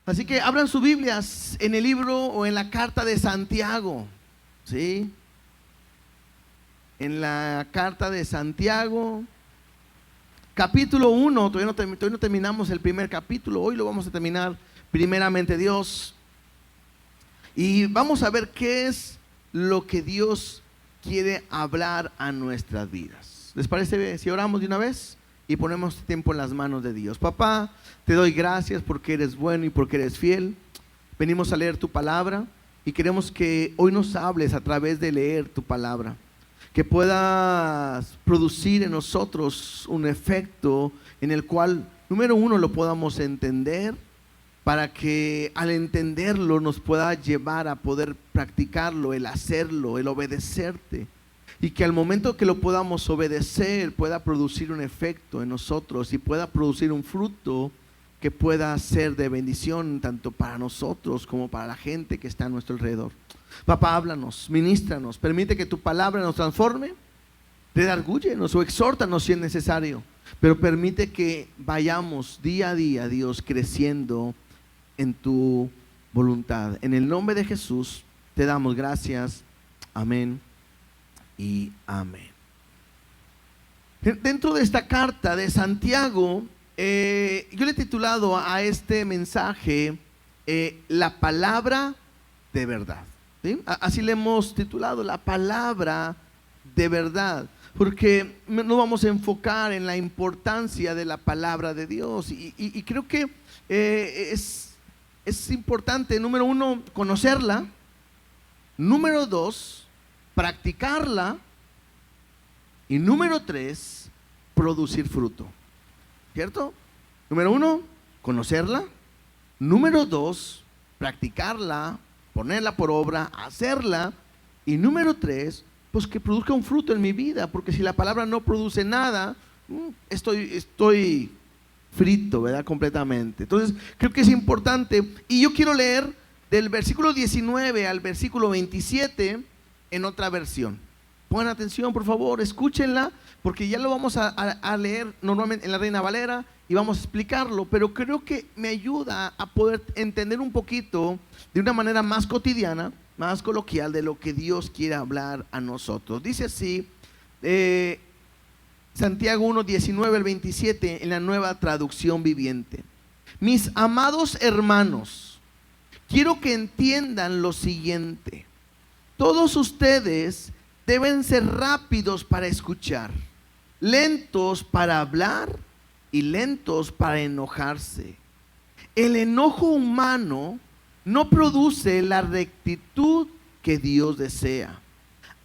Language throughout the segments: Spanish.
Así que abran sus Biblias en el libro o en la carta de Santiago, ¿sí? En la carta de Santiago, capítulo 1, todavía no terminamos el primer capítulo, hoy lo vamos a terminar, primeramente Dios. Y vamos a ver qué es lo que Dios quiere hablar a nuestras vidas. ¿Les parece si oramos de una vez y ponemos tiempo en las manos de Dios? Papá, te doy gracias porque eres bueno y porque eres fiel. Venimos a leer tu palabra y queremos que hoy nos hables a través de leer tu palabra, que puedas producir en nosotros un efecto en el cual, número uno, lo podamos entender, para que al entenderlo nos pueda llevar a poder practicarlo, el hacerlo, el obedecerte, y que al momento que lo podamos obedecer pueda producir un efecto en nosotros y pueda producir un fruto que pueda ser de bendición tanto para nosotros como para la gente que está a nuestro alrededor. Papá, háblanos, ministranos, permite que tu palabra nos transforme, redargúyenos o exhórtanos si es necesario, pero permite que vayamos día a día, Dios, creciendo en tu voluntad. En el nombre de Jesús te damos gracias. Amén y amén. Dentro de esta carta de Santiago, yo le he titulado a este mensaje la palabra de verdad, ¿sí? Así le hemos titulado, la palabra de verdad, porque nos vamos a enfocar en la importancia de la palabra de Dios y creo que es importante, número uno, conocerla, número dos, practicarla, y número tres, producir fruto, ¿cierto? Número uno, conocerla, número dos, practicarla, ponerla por obra, hacerla, y número tres, pues que produzca un fruto en mi vida, porque si la palabra no produce nada, estoy frito, ¿verdad? Completamente. Entonces, creo que es importante. Y yo quiero leer del versículo 19 al versículo 27 en otra versión. Pongan atención, por favor, escúchenla, porque ya lo vamos a leer normalmente en la Reina Valera y vamos a explicarlo, pero creo que me ayuda a poder entender un poquito de una manera más cotidiana, más coloquial, de lo que Dios quiere hablar a nosotros. Dice así, Santiago 1, 19 al 27 en la Nueva Traducción Viviente. Mis amados hermanos, quiero que entiendan lo siguiente. Todos ustedes deben ser rápidos para escuchar, lentos para hablar y lentos para enojarse. El enojo humano no produce la rectitud que Dios desea.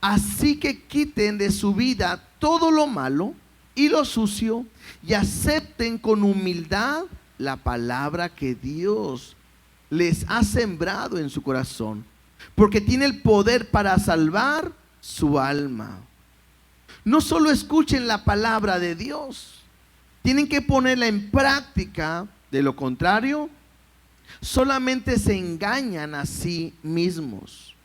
Así que quiten de su vida todo lo malo y lo sucio y acepten con humildad la palabra que Dios les ha sembrado en su corazón, porque tiene el poder para salvar su alma. No solo escuchen la palabra de Dios, tienen que ponerla en práctica. De lo contrario, solamente se engañan a sí mismos.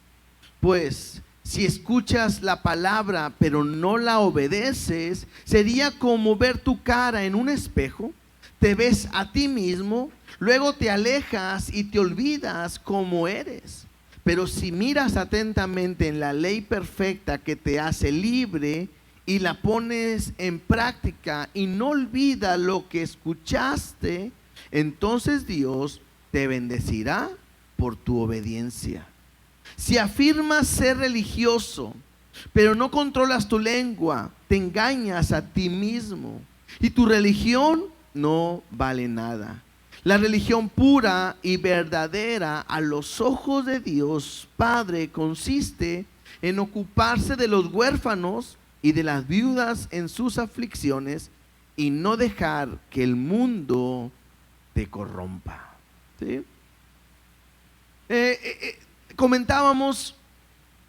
Pues si escuchas la palabra pero no la obedeces, sería como ver tu cara en un espejo, te ves a ti mismo, luego te alejas y te olvidas cómo eres. Pero si miras atentamente en la ley perfecta que te hace libre y la pones en práctica y no olvidas lo que escuchaste, entonces Dios te bendecirá por tu obediencia. Si afirmas ser religioso, pero no controlas tu lengua, te engañas a ti mismo y tu religión no vale nada. La religión pura y verdadera a los ojos de Dios Padre consiste en ocuparse de los huérfanos y de las viudas en sus aflicciones y no dejar que el mundo te corrompa. ¿Sí? Comentábamos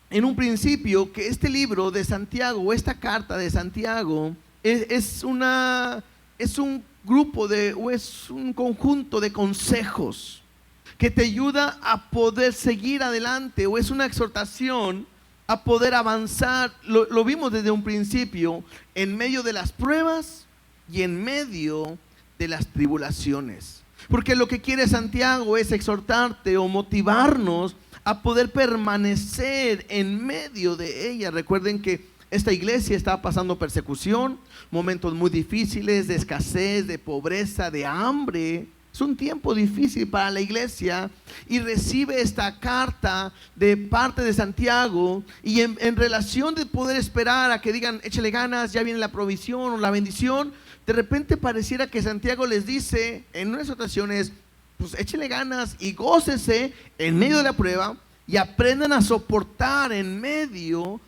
en un principio que este libro de Santiago, o esta carta de Santiago, es un grupo o es un conjunto de consejos que te ayuda a poder seguir adelante, o es una exhortación a poder avanzar. Lo vimos desde un principio, en medio de las pruebas y en medio de las tribulaciones. Porque lo que quiere Santiago es exhortarte o motivarnos a poder permanecer en medio de ella. Recuerden que esta iglesia está pasando persecución, momentos muy difíciles de escasez, de pobreza, de hambre. Es un tiempo difícil para la iglesia y recibe esta carta de parte de Santiago y en relación de poder esperar a que digan, échale ganas, ya viene la provisión o la bendición. De repente pareciera que Santiago les dice en unas ocasiones, pues échale ganas y gócese en medio de la prueba y aprendan a soportar en medio,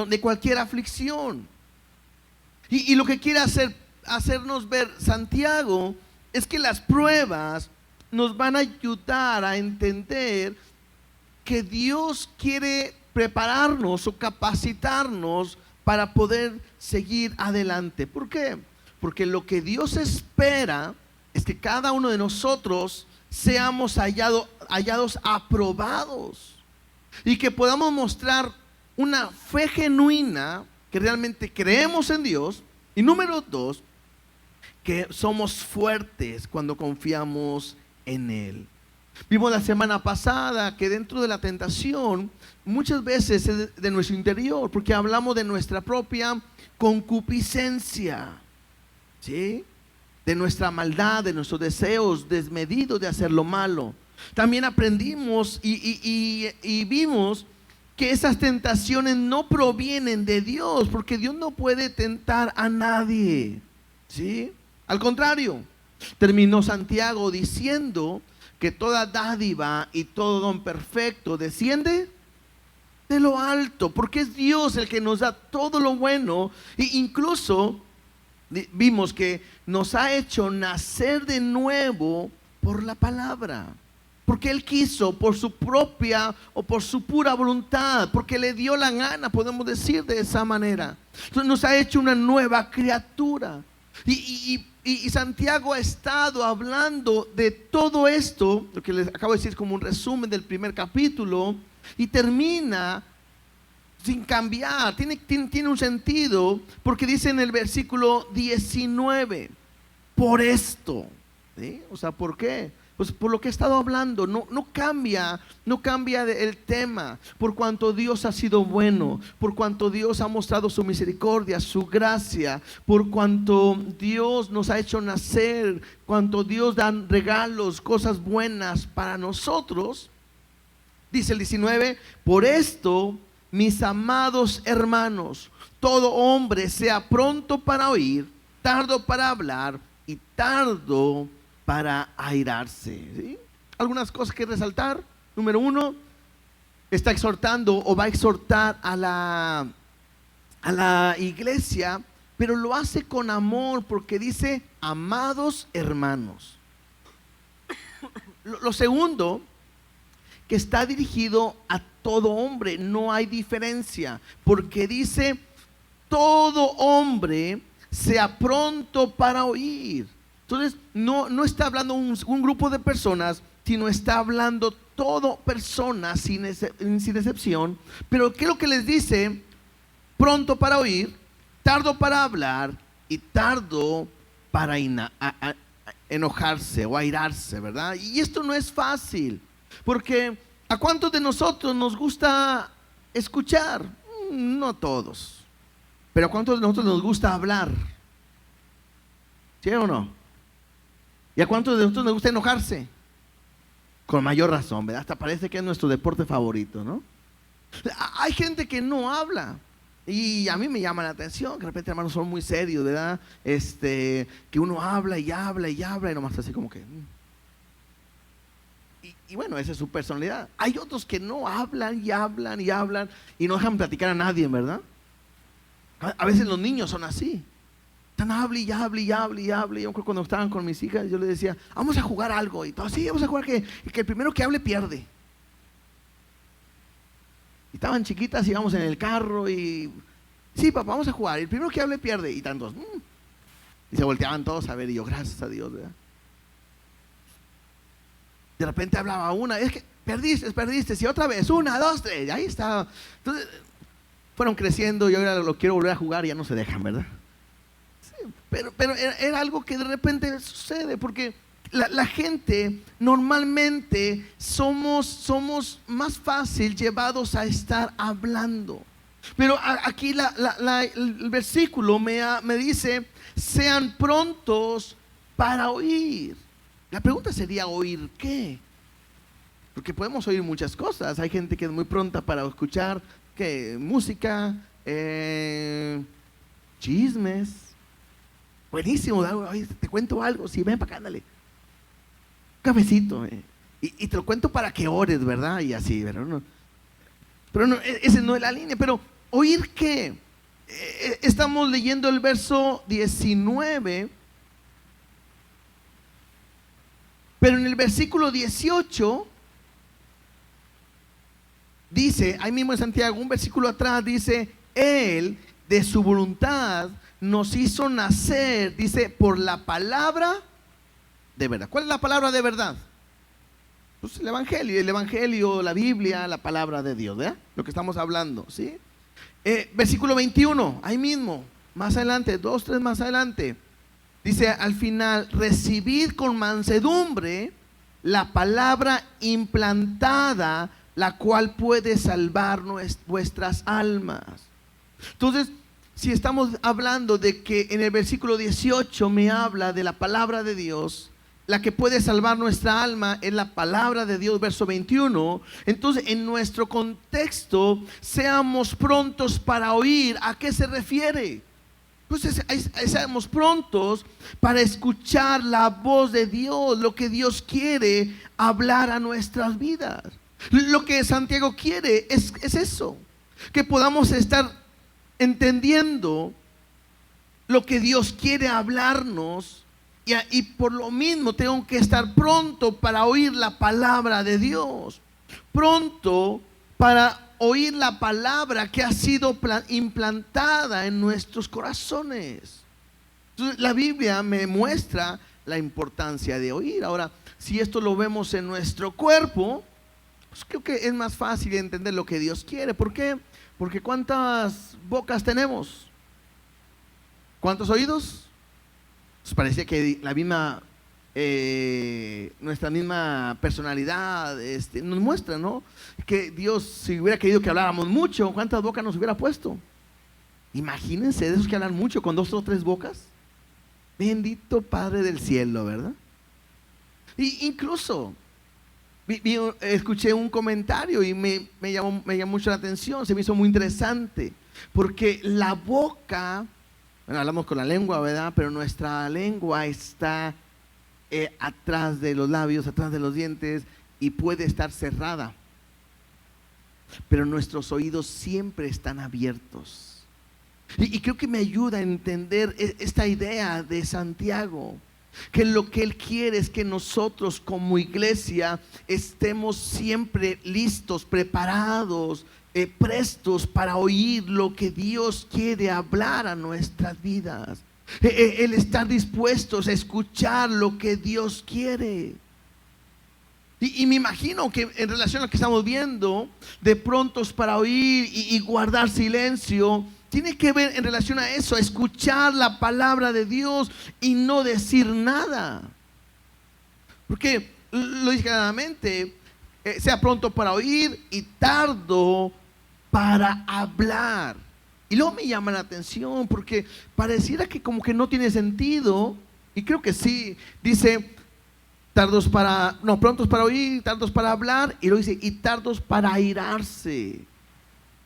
de cualquier aflicción. Y lo que quiere hacernos ver Santiago es que las pruebas nos van a ayudar a entender que Dios quiere prepararnos o capacitarnos para poder seguir adelante. ¿Por qué? Porque lo que Dios espera es que cada uno de nosotros seamos hallados aprobados y que podamos mostrar una fe genuina, que realmente creemos en Dios. Y número 2, que somos fuertes cuando confiamos en Él. Vimos la semana pasada que dentro de la tentación muchas veces es de nuestro interior, porque hablamos de nuestra propia concupiscencia, ¿sí? De nuestra maldad, de nuestros deseos desmedidos de hacer lo malo. También aprendimos y vimos que esas tentaciones no provienen de Dios, porque Dios no puede tentar a nadie, ¿sí? Al contrario, terminó Santiago diciendo que toda dádiva y todo don perfecto desciende de lo alto, porque es Dios el que nos da todo lo bueno. E incluso vimos que nos ha hecho nacer de nuevo por la palabra, porque Él quiso, por su propia o por su pura voluntad, porque le dio la gana, podemos decir de esa manera. Entonces nos ha hecho una nueva criatura. Y Santiago ha estado hablando de todo esto, lo que les acabo de decir es como un resumen del primer capítulo, y termina sin cambiar. Tiene un sentido, porque dice en el versículo 19, por esto, ¿sí? O sea, ¿por qué? Pues por lo que he estado hablando, no cambia el tema, por cuanto Dios ha sido bueno, por cuanto Dios ha mostrado su misericordia, su gracia, por cuanto Dios nos ha hecho nacer, cuanto Dios da regalos, cosas buenas para nosotros. Dice el 19, por esto, mis amados hermanos, todo hombre sea pronto para oír, tardo para hablar y tardo para airarse, ¿sí? Algunas cosas que resaltar. Número 1, está exhortando o va a exhortar a la iglesia, pero lo hace con amor, porque dice amados hermanos. Lo segundo, que está dirigido a todo hombre, no hay diferencia, porque dice todo hombre sea pronto para oír. Entonces no está hablando un grupo de personas, sino está hablando todo persona sin excepción. Pero ¿qué es lo que les dice? Pronto para oír, tardo para hablar y tardo para enojarse o airarse, ¿verdad? Y esto no es fácil, porque ¿a cuántos de nosotros nos gusta escuchar? No todos, pero ¿a cuántos de nosotros nos gusta hablar? ¿Sí o no? ¿Y a cuántos de nosotros nos gusta enojarse? Con mayor razón, ¿verdad? Hasta parece que es nuestro deporte favorito, ¿no? Hay gente que no habla, y a mí me llama la atención, que de repente, hermanos, son muy serios, ¿verdad? Que uno habla y habla y habla y nomás así como que... Y bueno, esa es su personalidad. Hay otros que no hablan y hablan y hablan y no dejan platicar a nadie, ¿verdad? A veces los niños son así. Están hable y hable y hable y hable. Yo cuando estaban con mis hijas, yo les decía, vamos a jugar algo. Y todo, sí, vamos a jugar que el primero que hable pierde. Y estaban chiquitas, íbamos en el carro y... Sí, papá, vamos a jugar. El primero que hable pierde. Y tantos... Y se volteaban todos a ver y yo, gracias a Dios, ¿verdad? De repente hablaba una, es que perdiste, y otra vez, 1, 2, 3, ahí está. Entonces, fueron creciendo y ahora lo quiero volver a jugar y ya no se dejan, ¿verdad? Sí, pero era algo que de repente sucede, porque la gente normalmente somos más fácil llevados a estar hablando. Pero aquí el versículo me dice, sean prontos para oír. La pregunta sería, ¿oír qué? Porque podemos oír muchas cosas. Hay gente que es muy pronta para escuchar ¿qué? Música, chismes. Buenísimo, oye, te cuento algo. Sí, ven para acá, ándale. Cafecito. Y te lo cuento para que ores, ¿verdad? Y así, ¿verdad? No, pero no, ese no es la línea. Pero ¿oír qué? Estamos leyendo el verso 19. Pero en el versículo 18 dice, ahí mismo en Santiago, un versículo atrás dice, Él de su voluntad nos hizo nacer, dice, por la palabra de verdad. ¿Cuál es la palabra de verdad? Pues el Evangelio, la Biblia, la palabra de Dios, ¿verdad? Lo que estamos hablando, ¿sí? Versículo 21, ahí mismo, más adelante, 2, 3 más adelante. Dice al final, recibid con mansedumbre la palabra implantada, la cual puede salvar vuestras almas. Entonces, si estamos hablando de que en el versículo 18 me habla de la palabra de Dios, la que puede salvar nuestra alma es la palabra de Dios, verso 21. Entonces, en nuestro contexto, seamos prontos para oír. ¿A qué se refiere? Pues seamos prontos para escuchar la voz de Dios, lo que Dios quiere hablar a nuestras vidas. Lo que Santiago quiere es eso, que podamos estar entendiendo lo que Dios quiere hablarnos, y por lo mismo tengo que estar pronto para oír la palabra de Dios, pronto para oír la palabra que ha sido implantada en nuestros corazones. Entonces, la Biblia me muestra la importancia de oír. Ahora, si esto lo vemos en nuestro cuerpo, pues creo que es más fácil entender lo que Dios quiere. ¿Por qué? Porque ¿cuántas bocas tenemos? ¿Cuántos oídos? Pues parecía que la misma nuestra misma personalidad nos muestra, ¿no? Que Dios, si hubiera querido que habláramos mucho, ¿cuántas bocas nos hubiera puesto? Imagínense de esos que hablan mucho con 2 o 3 bocas. Bendito Padre del cielo, ¿verdad? Y incluso escuché un comentario y me llamó mucho la atención, se me hizo muy interesante, porque la boca, bueno, hablamos con la lengua, ¿verdad? Pero nuestra lengua está atrás de los labios, atrás de los dientes, y puede estar cerrada, pero nuestros oídos siempre están abiertos. Y creo que me ayuda a entender esta idea de Santiago, que lo que él quiere es que nosotros como iglesia estemos siempre listos, preparados, prestos para oír lo que Dios quiere hablar a nuestras vidas. El estar dispuestos a escuchar lo que Dios quiere. Y me imagino que en relación a lo que estamos viendo, de prontos para oír y guardar silencio, tiene que ver en relación a eso, a escuchar la palabra de Dios y no decir nada. Porque lo dice claramente, sea pronto para oír y tardo para hablar. Y luego me llama la atención porque pareciera que como que no tiene sentido, y creo que sí. Dice prontos para oír, tardos para hablar, y luego dice y tardos para airarse.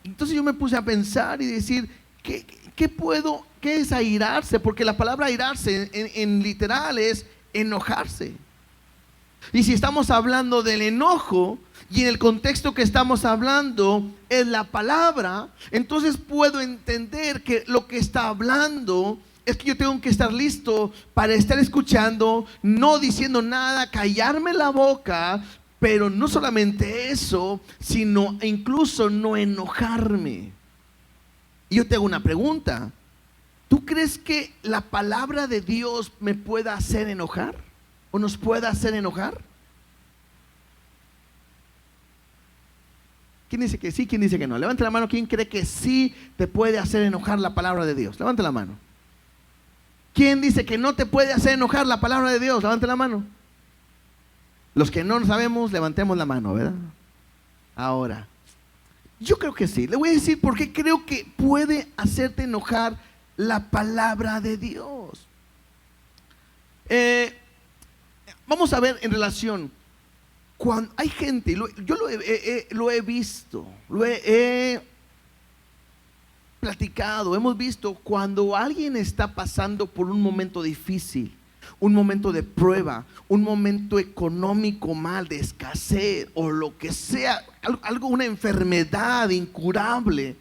Entonces yo me puse a pensar y decir, ¿qué es airarse? Porque la palabra airarse en literal es enojarse. Y si estamos hablando del enojo, y en el contexto que estamos hablando es la palabra, entonces puedo entender que lo que está hablando es que yo tengo que estar listo para estar escuchando, no diciendo nada, callarme la boca, pero no solamente eso, sino incluso no enojarme. Y yo te hago una pregunta: ¿tú crees que la palabra de Dios me pueda hacer enojar? ¿O nos pueda hacer enojar? ¿Quién dice que sí? ¿Quién dice que no? Levante la mano. ¿Quién cree que sí te puede hacer enojar la palabra de Dios? Levante la mano. ¿Quién dice que no te puede hacer enojar la palabra de Dios? Levante la mano. Los que no sabemos, levantemos la mano, ¿verdad? Ahora, yo creo que sí. Le voy a decir por qué creo que puede hacerte enojar la palabra de Dios. Vamos a ver en relación. Cuando hay gente, yo lo he visto, lo he platicado, hemos visto cuando alguien está pasando por un momento difícil, un momento de prueba, un momento económico mal, de escasez o lo que sea, algo, una enfermedad incurable,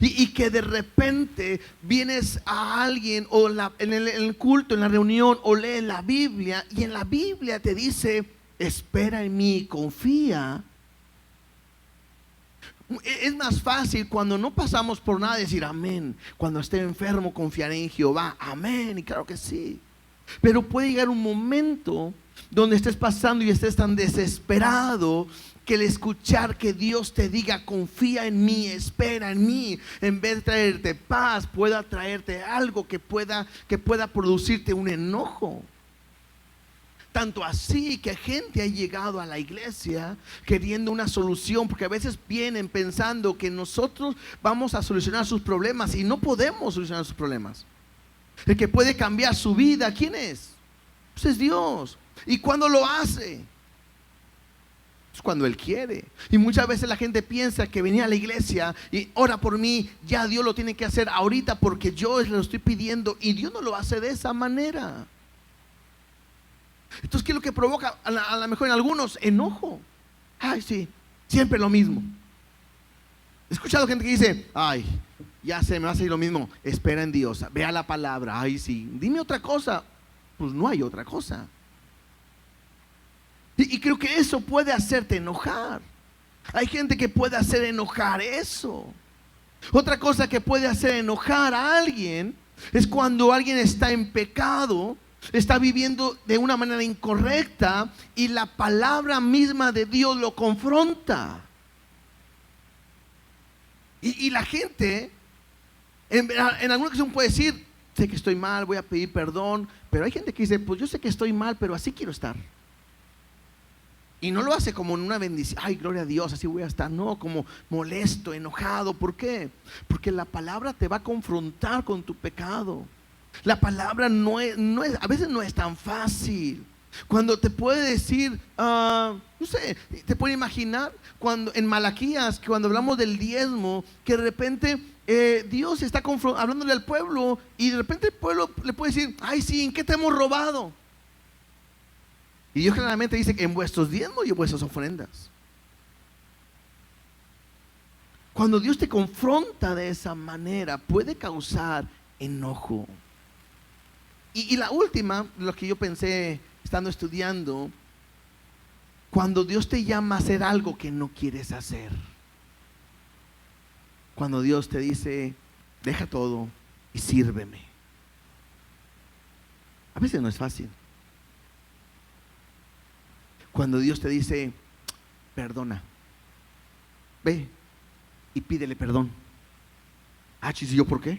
y que de repente vienes a alguien o en el culto, en la reunión, o lees la Biblia, y en la Biblia te dice: espera en mí, confía. Es más fácil cuando no pasamos por nada decir amén. Cuando esté enfermo confiaré en Jehová, amén. Y claro que sí. Pero puede llegar un momento donde estés pasando y estés tan desesperado que el escuchar que Dios te diga confía en mí, espera en mí, en vez de traerte paz, pueda traerte algo que pueda producirte un enojo. Tanto así que gente ha llegado a la iglesia queriendo una solución, porque a veces vienen pensando que nosotros vamos a solucionar sus problemas, y no podemos solucionar sus problemas. El que puede cambiar su vida, ¿quién es? Pues es Dios. ¿Y cuándo lo hace? Pues cuando Él quiere. Y muchas veces la gente piensa que venía a la iglesia y ora por mí, ya Dios lo tiene que hacer ahorita porque yo le lo estoy pidiendo, y Dios no lo hace de esa manera. Entonces, ¿qué es lo que provoca a lo mejor en algunos? Enojo. Ay, sí, siempre lo mismo. He escuchado gente que dice: ay, ya se me va a salir lo mismo. Espera en Dios, vea la palabra. Ay, sí, dime otra cosa. Pues no hay otra cosa. Y creo que eso puede hacerte enojar. Hay gente que puede hacer enojar eso. Otra cosa que puede hacer enojar a alguien es cuando alguien está en pecado, está viviendo de una manera incorrecta, y la palabra misma de Dios lo confronta. Y la gente en alguna ocasión puede decir: sé que estoy mal, voy a pedir perdón. Pero hay gente que dice: pues yo sé que estoy mal, pero así quiero estar. Y no lo hace como en una bendición, ay, gloria a Dios, así voy a estar. No, como molesto, enojado. ¿Por qué? Porque la palabra te va a confrontar con tu pecado. La palabra a veces no es tan fácil. Cuando te puede decir, no sé, te puede imaginar cuando en Malaquías, cuando hablamos del diezmo, que de repente Dios está hablándole al pueblo, y de repente el pueblo le puede decir: ay, sí, ¿en qué te hemos robado? Y Dios claramente dice que en vuestros diezmos y en vuestras ofrendas. Cuando Dios te confronta de esa manera, puede causar enojo. Y la última, lo que yo pensé estando estudiando, cuando Dios te llama a hacer algo que no quieres hacer. Cuando Dios te dice: deja todo y sírveme. A veces no es fácil. Cuando Dios te dice: perdona, ve y pídele perdón. Ah, ¿y yo por qué?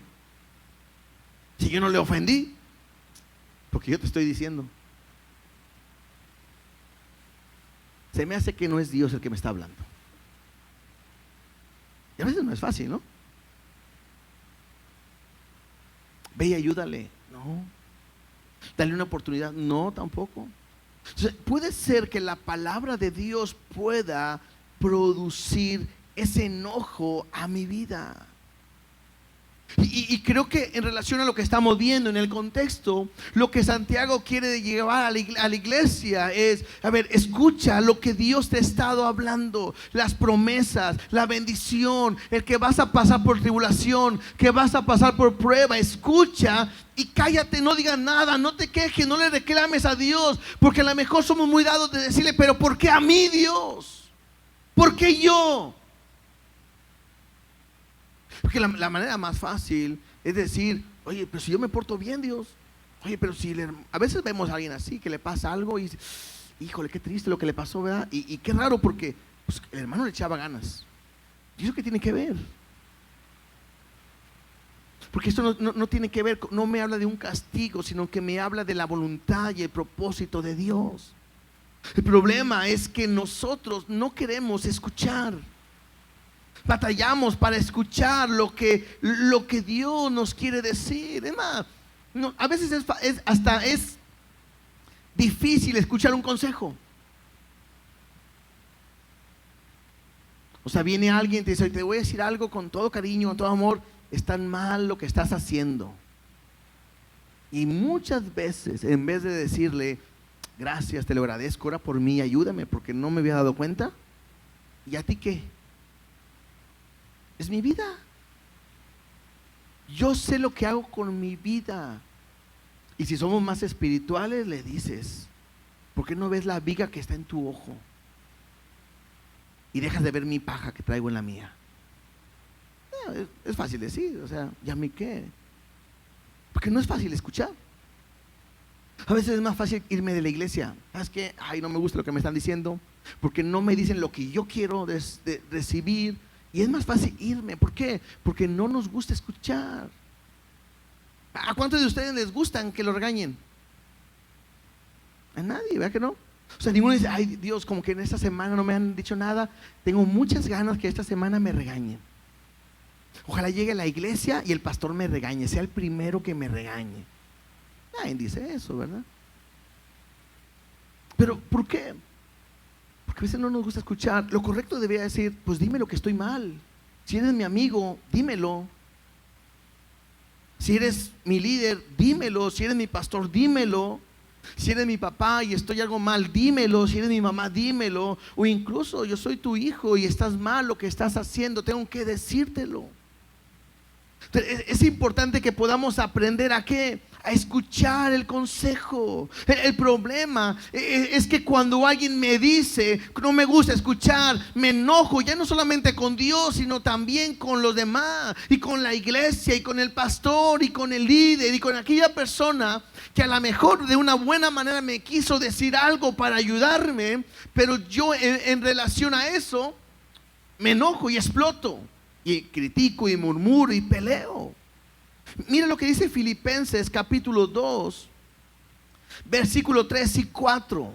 Si yo no le ofendí. Porque yo te estoy diciendo. Se me hace que no es Dios el que me está hablando. Y a veces no es fácil, ¿no? Ve y ayúdale. No. Dale una oportunidad. No, tampoco. Entonces, puede ser que la palabra de Dios pueda producir ese enojo a mi vida. Y creo que en relación a lo que estamos viendo en el contexto, lo que Santiago quiere llevar a la iglesia es: a ver, escucha lo que Dios te ha estado hablando, las promesas, la bendición, el que vas a pasar por tribulación, que vas a pasar por prueba. Escucha y cállate, no digas nada, no te quejes, no le reclames a Dios, porque a lo mejor somos muy dados de decirle: pero ¿por qué a mí, Dios? ¿Por qué yo? Porque la manera más fácil es decir: oye, pero si yo me porto bien, Dios. Oye, pero si a veces vemos a alguien así que le pasa algo y dice: híjole, qué triste lo que le pasó, ¿verdad? Y qué raro, porque pues, el hermano le echaba ganas. ¿Y eso qué tiene que ver? Porque esto no tiene que ver, no me habla de un castigo, sino que me habla de la voluntad y el propósito de Dios. El problema es que nosotros no queremos escuchar. Batallamos para escuchar lo que Dios nos quiere decir. Es más, a veces hasta es difícil escuchar un consejo. O sea, viene alguien y te dice: te voy a decir algo con todo cariño, con todo amor. Es tan mal lo que estás haciendo. Y muchas veces, en vez de decirle: gracias, te lo agradezco, ora por mí, ayúdame porque no me había dado cuenta. ¿Y a ti qué? Es mi vida. Yo sé lo que hago con mi vida. Y si somos más espirituales, le dices: ¿por qué no ves la viga que está en tu ojo? Y dejas de ver mi paja que traigo en la mía. Es fácil decir, o sea, ¿y a mí qué? Porque no es fácil escuchar. A veces es más fácil irme de la iglesia. ¿Sabes qué? Ay, no me gusta lo que me están diciendo, porque no me dicen lo que yo quiero recibir. Y es más fácil irme. ¿Por qué? Porque no nos gusta escuchar. ¿A cuántos de ustedes les gustan que lo regañen? A nadie, ¿verdad que no? O sea, ninguno dice: ay Dios, como que en esta semana no me han dicho nada, tengo muchas ganas que esta semana me regañen. Ojalá llegue a la iglesia y el pastor me regañe, sea el primero que me regañe. Nadie dice eso, ¿verdad? Pero ¿por qué? Porque a veces no nos gusta escuchar. Lo correcto debería decir: pues dime lo que estoy mal. Si eres mi amigo, dímelo. Si eres mi líder, dímelo. Si eres mi pastor, dímelo. Si eres mi papá y estoy algo mal, dímelo. Si eres mi mamá, dímelo. O incluso yo soy tu hijo y estás mal lo que estás haciendo, tengo que decírtelo. Es importante que podamos aprender ¿a qué? A escuchar el consejo. El problema es que cuando alguien me dice que no me gusta escuchar, me enojo, ya no solamente con Dios, sino también con los demás, y con la iglesia, y con el pastor, y con el líder, y con aquella persona que a lo mejor de una buena manera me quiso decir algo para ayudarme, pero yo en relación a eso me enojo y exploto, y critico y murmuro y peleo. Mira lo que dice Filipenses capítulo 2, versículo 3 y 4.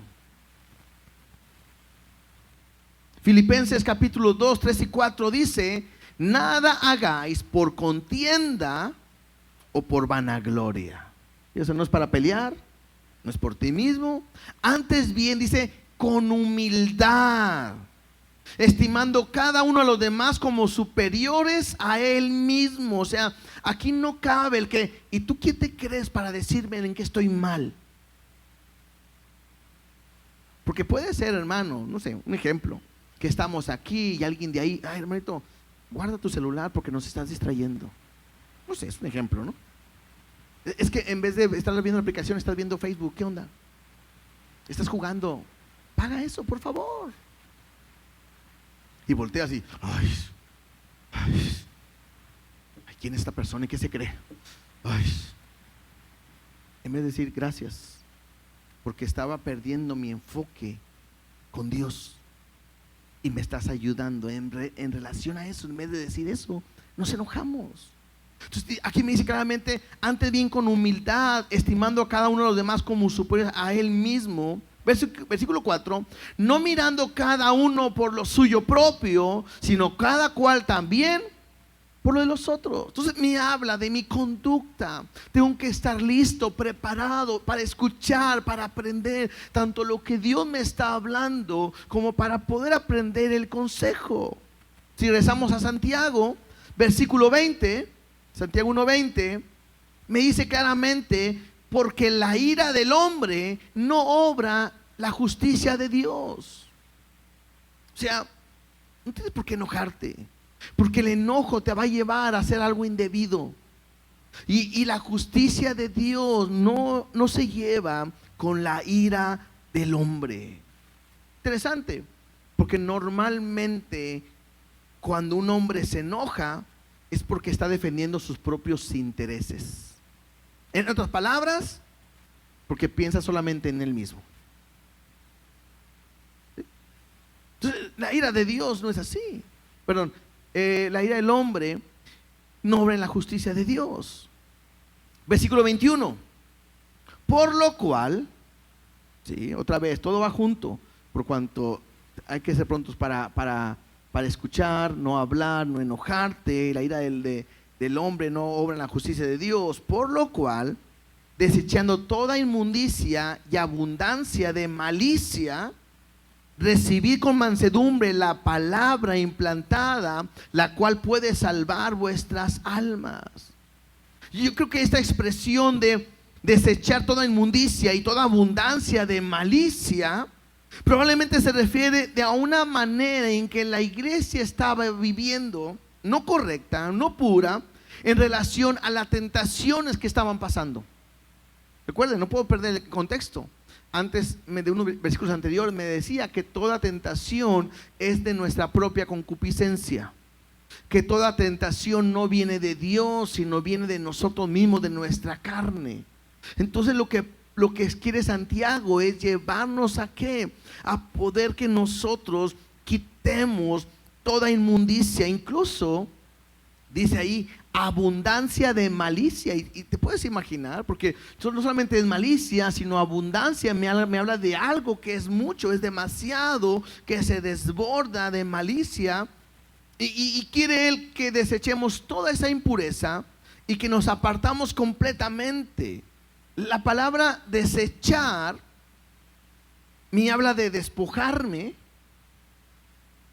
Filipenses capítulo 2, 3 y 4 dice: nada hagáis por contienda o por vanagloria. Y eso no es para pelear, no es por ti mismo. Antes bien dice: con humildad, estimando cada uno a los demás como superiores a él mismo. O sea, aquí no cabe el que: ¿y tú quién te crees para decirme en qué estoy mal? Porque puede ser, hermano, no sé, un ejemplo, que estamos aquí y alguien de ahí: ay, hermanito, guarda tu celular porque nos estás distrayendo. No sé, es un ejemplo, ¿no? Es que en vez de estar viendo la aplicación, estás viendo Facebook. ¿Qué onda? Estás jugando. Paga eso, por favor. Y voltea así: ay, ¿quién es esta persona y qué se cree? Ay. En vez de decir: gracias, porque estaba perdiendo mi enfoque con Dios y me estás ayudando en relación a eso. En vez de decir eso, nos enojamos. Entonces aquí me dice claramente: antes bien con humildad, estimando a cada uno de los demás como superior a él mismo. Versículo 4: no mirando cada uno por lo suyo propio, sino cada cual también por lo de los otros. Entonces me habla de mi conducta. Tengo que estar listo, preparado para escuchar, para aprender tanto lo que Dios me está hablando, como para poder aprender el consejo. Si regresamos a Santiago, versículo 20, Santiago 1:20, me dice claramente: porque la ira del hombre no obra la justicia de Dios. O sea, no tienes por qué enojarte, porque el enojo te va a llevar a hacer algo indebido. Y la justicia de Dios no se lleva con la ira del hombre. Interesante, porque normalmente cuando un hombre se enoja es porque está defendiendo sus propios intereses. En otras palabras, porque piensa solamente en él mismo. Entonces, la ira de Dios no es así. Perdón, la ira del hombre no obra en la justicia de Dios. Versículo 21. Por lo cual, sí, otra vez, todo va junto, por cuanto hay que ser prontos para escuchar, no hablar, no enojarte. La ira del hombre no obra en la justicia de Dios. Por lo cual, desechando toda inmundicia y abundancia de malicia, recibid con mansedumbre la palabra implantada, la cual puede salvar vuestras almas. Yo creo que esta expresión de desechar toda inmundicia y toda abundancia de malicia probablemente se refiere a una manera en que la iglesia estaba viviendo no correcta, no pura, en relación a las tentaciones que estaban pasando. Recuerden, no puedo perder el contexto. Antes de unos versículos anteriores me decía que toda tentación es de nuestra propia concupiscencia, que toda tentación no viene de Dios, sino viene de nosotros mismos, de nuestra carne. Entonces lo que quiere Santiago es llevarnos ¿a qué? A poder que nosotros quitemos toda inmundicia, incluso dice ahí abundancia de malicia, y te puedes imaginar, porque no solamente es malicia, sino abundancia me habla de algo que es mucho, es demasiado, que se desborda de malicia, y quiere Él que desechemos toda esa impureza y que nos apartamos completamente. La palabra desechar me habla de despojarme,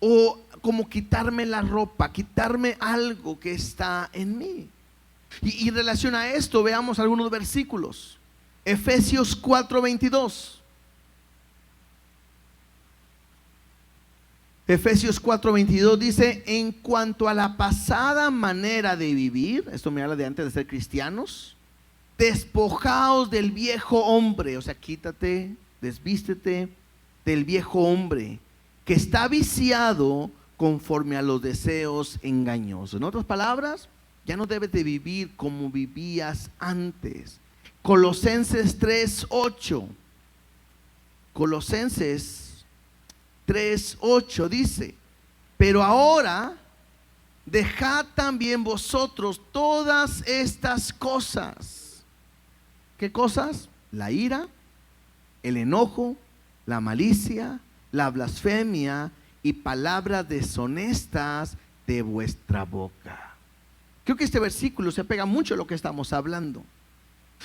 o como quitarme la ropa, quitarme algo que está en mí. Y en relación a esto, veamos algunos versículos. Efesios 4:22. Efesios 4:22 dice: en cuanto a la pasada manera de vivir, esto me habla de antes de ser cristianos, despojaos del viejo hombre, o sea, quítate, desvístete del viejo hombre, que está viciado conforme a los deseos engañosos. En otras palabras, ya no debes de vivir como vivías antes. Colosenses 3:8. Colosenses 3:8 dice: pero ahora dejad también vosotros todas estas cosas. ¿Qué cosas? La ira, el enojo, la malicia, la blasfemia y palabras deshonestas de vuestra boca. Creo que este versículo se apega mucho a lo que estamos hablando,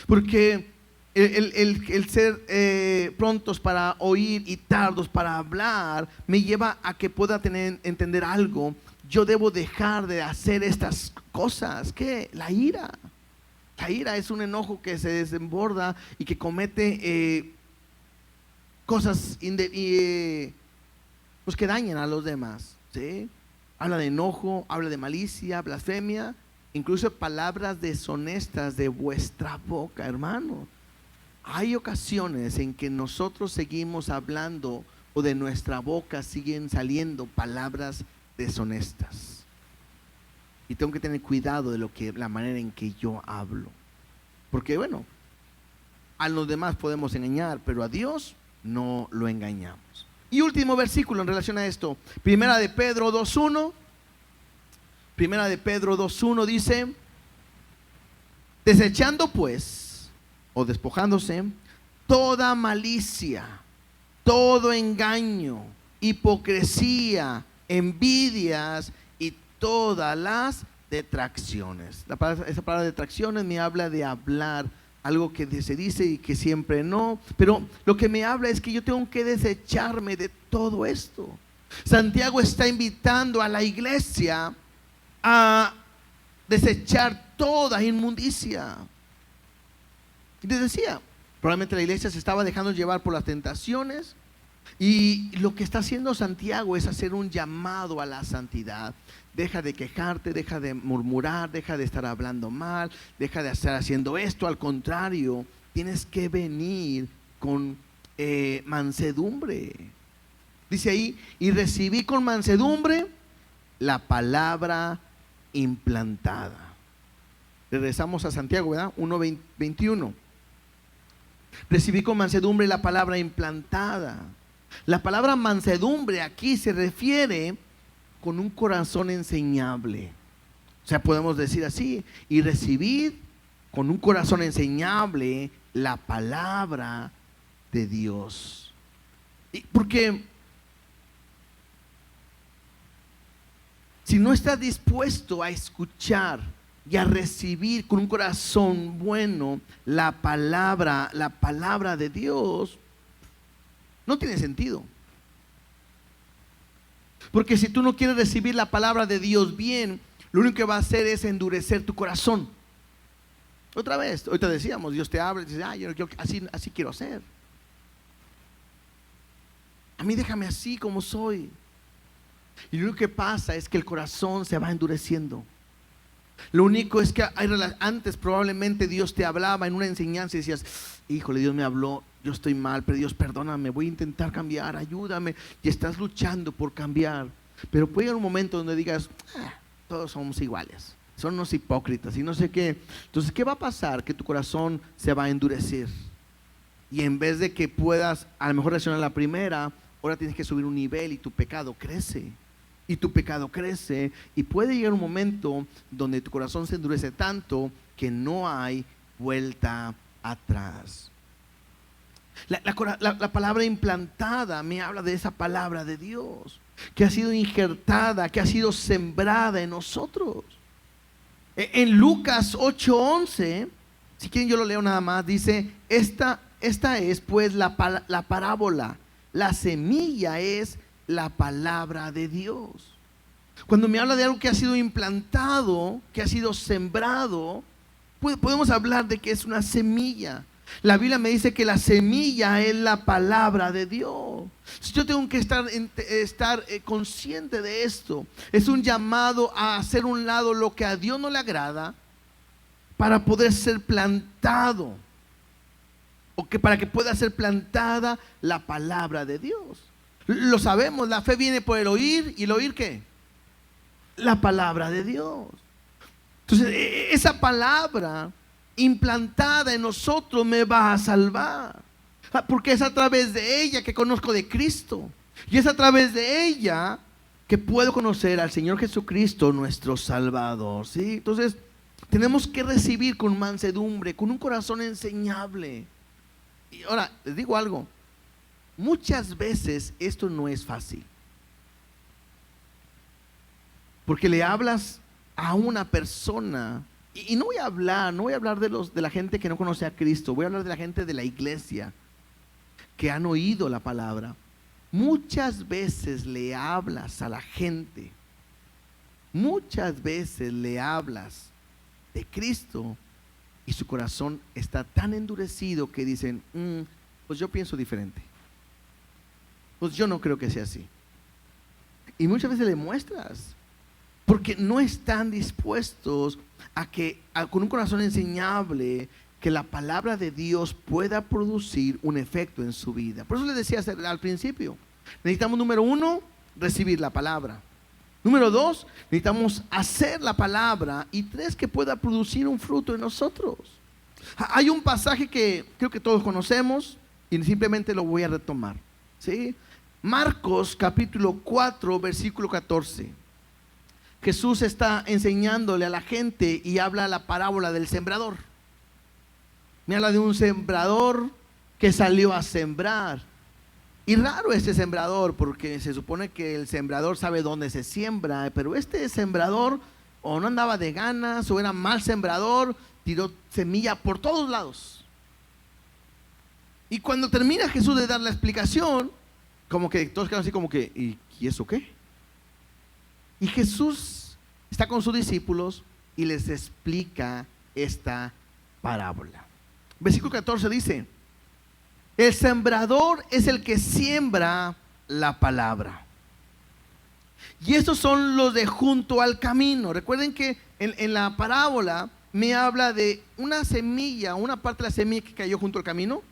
porque el ser prontos para oír y tardos para hablar me lleva a que pueda entender algo. Yo debo dejar de hacer estas cosas. ¿Qué? La ira. La ira es un enojo que se desborda y que comete cosas pues que dañan a los demás, ¿sí? Habla de enojo, habla de malicia, blasfemia, incluso palabras deshonestas de vuestra boca, hermano. Hay ocasiones en que nosotros seguimos hablando, o de nuestra boca siguen saliendo palabras deshonestas, y tengo que tener cuidado de la manera en que yo hablo, porque bueno, a los demás podemos engañar, pero a Dios no lo engañamos. Y último versículo en relación a esto, Primera de Pedro 2:1. Primera de Pedro 2:1 dice: desechando pues, o despojándose, toda malicia, todo engaño, hipocresía, envidias y todas las detracciones. Esa palabra detracciones me habla de hablar algo que se dice y que siempre no, pero lo que me habla es que yo tengo que desecharme de todo esto. Santiago está invitando a la iglesia a desechar toda inmundicia. Y les decía, probablemente la iglesia se estaba dejando llevar por las tentaciones, y lo que está haciendo Santiago es hacer un llamado a la santidad. Deja de quejarte, deja de murmurar, deja de estar hablando mal, deja de estar haciendo esto. Al contrario, tienes que venir con mansedumbre. Dice ahí: y recibí con mansedumbre la palabra implantada. Regresamos a Santiago, ¿verdad? 1:21. Recibí con mansedumbre la palabra implantada. La palabra mansedumbre aquí se refiere con un corazón enseñable. O sea, podemos decir así, y recibir con un corazón enseñable la palabra de Dios. Porque si no estás dispuesto a escuchar y a recibir con un corazón bueno la palabra de Dios, no tiene sentido. Porque si tú no quieres recibir la palabra de Dios bien, lo único que va a hacer es endurecer tu corazón. Otra vez, ahorita decíamos, Dios te habla y dice, yo así quiero ser. A mí déjame así como soy. Y lo único que pasa es que el corazón se va endureciendo. Lo único es que antes probablemente Dios te hablaba en una enseñanza y decías, híjole, Dios me habló, yo estoy mal, pero Dios perdóname, voy a intentar cambiar, ayúdame. Y estás luchando por cambiar. Pero puede llegar un momento donde digas, todos somos iguales, son unos hipócritas y no sé qué. Entonces, ¿qué va a pasar? Que tu corazón se va a endurecer. Y en vez de que puedas a lo mejor reaccionar a la primera, ahora tienes que subir un nivel y tu pecado crece. Y tu pecado crece y puede llegar un momento donde tu corazón se endurece tanto que no hay vuelta atrás. La palabra implantada me habla de esa palabra de Dios que ha sido injertada, que ha sido sembrada en nosotros. En Lucas 8:11, si quieren yo lo leo nada más, dice, esta es pues la parábola, la semilla es la palabra de Dios. Cuando me habla de algo que ha sido implantado, que ha sido sembrado, podemos hablar de que es una semilla. La Biblia me dice que la semilla es la palabra de Dios. Yo tengo que estar consciente de esto. Es un llamado a hacer un lado lo que a Dios no le agrada para poder ser plantado, para que pueda ser plantada la palabra de Dios. Lo sabemos, la fe viene por el oír. ¿Y el oír qué? La palabra de Dios. Entonces, esa palabra implantada en nosotros me va a salvar, porque es a través de ella que conozco de Cristo, y es a través de ella que puedo conocer al Señor Jesucristo, nuestro Salvador, ¿sí? Entonces, tenemos que recibir con mansedumbre, con un corazón enseñable. Y ahora, les digo algo, muchas veces esto no es fácil, porque le hablas a una persona, y no voy a hablar de la gente que no conoce a Cristo, voy a hablar de la gente de la iglesia que han oído la palabra. Muchas veces le hablas a la gente, muchas veces le hablas de Cristo y su corazón está tan endurecido que dicen, pues yo pienso diferente, pues yo no creo que sea así. Y muchas veces le muestras, porque no están dispuestos con un corazón enseñable, que la palabra de Dios pueda producir un efecto en su vida. Por eso les decía al principio, necesitamos, número 1, recibir la palabra. Número 2, necesitamos hacer la palabra. Y 3, que pueda producir un fruto en nosotros. Hay un pasaje que creo que todos conocemos y simplemente lo voy a retomar, ¿sí? Marcos capítulo 4 versículo 14. Jesús está enseñándole a la gente y habla la parábola del sembrador. Me habla de un sembrador que salió a sembrar. Y raro este sembrador, porque se supone que el sembrador sabe dónde se siembra, pero este sembrador o no andaba de ganas o era mal sembrador, tiró semilla por todos lados. Y cuando termina Jesús de dar la explicación, como que todos quedan así como que, ¿y eso qué? Y Jesús está con sus discípulos y les explica esta parábola. Versículo 14 dice, el sembrador es el que siembra la palabra. Y estos son los de junto al camino. Recuerden que en la parábola me habla de una semilla, una parte de la semilla que cayó junto al camino,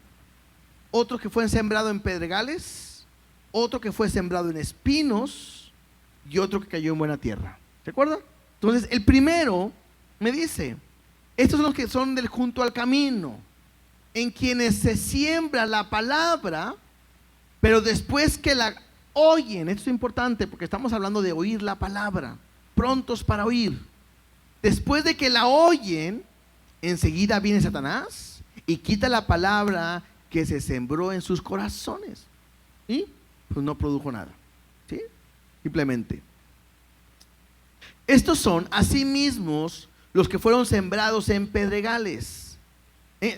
otro que fue sembrado en pedregales, otro que fue sembrado en espinos y otro que cayó en buena tierra. ¿Recuerdan? Entonces el primero me dice, estos son los que son del junto al camino, en quienes se siembra la palabra, pero después que la oyen. Esto es importante porque estamos hablando de oír la palabra, prontos para oír. después de que la oyen, enseguida viene Satanás y quita la palabra que se sembró en sus corazones. Y pues no produjo nada. ¿Sí? Simplemente. Estos son asimismo los que fueron sembrados en pedregales.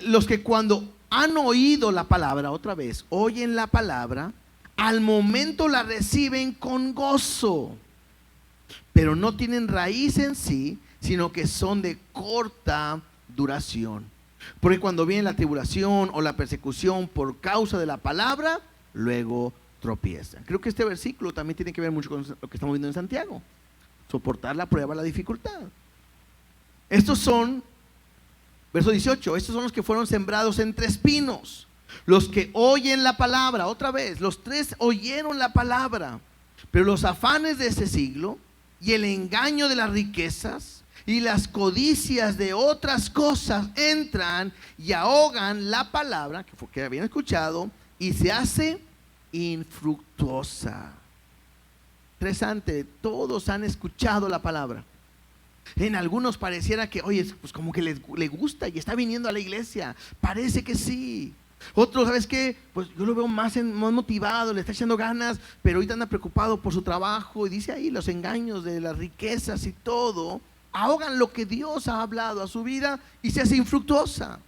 Los que cuando han oído la palabra, otra vez, oyen la palabra, al momento la reciben con gozo, pero no tienen raíz en sí, sino que son de corta duración. Porque cuando viene la tribulación o la persecución por causa de la palabra, luego tropiezan. Creo que este versículo también tiene que ver mucho con lo que estamos viendo en Santiago. Soportar la prueba, la dificultad. Estos son, verso 18, estos son los que fueron sembrados entre espinos, los que oyen la palabra. Otra vez, los tres oyeron la palabra, pero los afanes de este siglo y el engaño de las riquezas y las codicias de otras cosas entran y ahogan la palabra que habían escuchado y se hace infructuosa. Interesante, todos han escuchado la palabra. En algunos pareciera que, oye, pues como que le gusta y está viniendo a la iglesia. Parece que sí. Otros, ¿sabes qué? Pues yo lo veo más motivado, le está echando ganas, pero ahorita anda preocupado por su trabajo. Y dice ahí, los engaños de las riquezas y todo ahogan lo que Dios ha hablado a su vida y se hace infructuosa.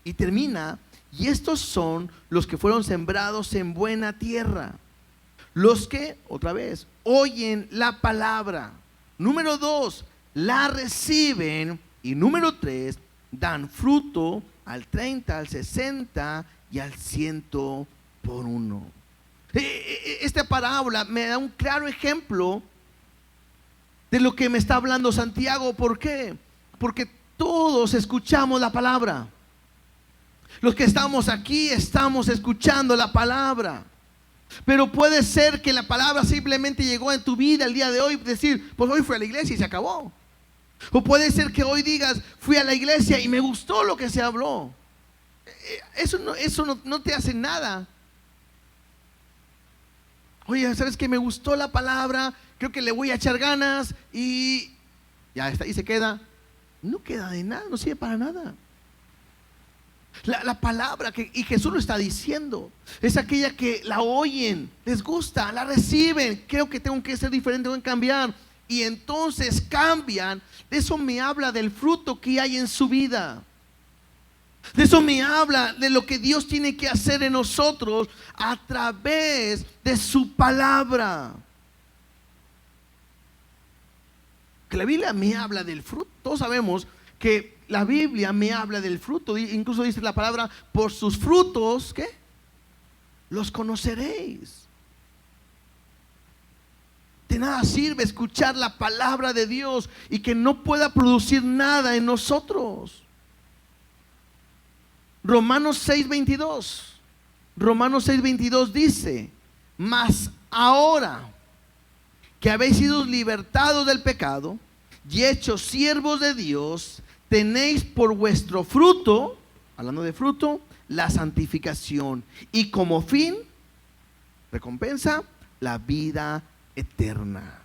Y termina, y estos son los que fueron sembrados en buena tierra. Los que, otra vez, oyen la palabra. Número 2, la reciben. Y número 3, dan fruto al 30, al 60 y al 100 por uno. Esta parábola me da un claro ejemplo de lo que me está hablando Santiago. ¿Por qué? Porque todos escuchamos la palabra. Los que estamos aquí estamos escuchando la palabra. Pero puede ser que la palabra simplemente llegó en tu vida el día de hoy, decir, pues hoy fui a la iglesia y se acabó. O puede ser que hoy digas, fui a la iglesia y me gustó lo que se habló. Eso no te hace nada. Oye, ¿sabes qué? Me gustó la palabra, creo que le voy a echar ganas y ya está, y se queda. No queda de nada, no sirve para nada. La palabra y Jesús lo está diciendo, es aquella que la oyen, les gusta, la reciben. Creo que tengo que ser diferente, tengo que cambiar. Y entonces cambian. De eso me habla del fruto que hay en su vida. De eso me habla de lo que Dios tiene que hacer en nosotros a través de su palabra. Que la Biblia me habla del fruto. Todos sabemos que la Biblia me habla del fruto. Incluso dice la palabra, por sus frutos, ¿qué? Los conoceréis. De nada sirve escuchar la palabra de Dios y que no pueda producir nada en nosotros. Romanos 6:22. Romanos 6:22 dice, mas ahora que habéis sido libertados del pecado y hechos siervos de Dios, tenéis por vuestro fruto, hablando de fruto, la santificación y como fin, recompensa, la vida eterna.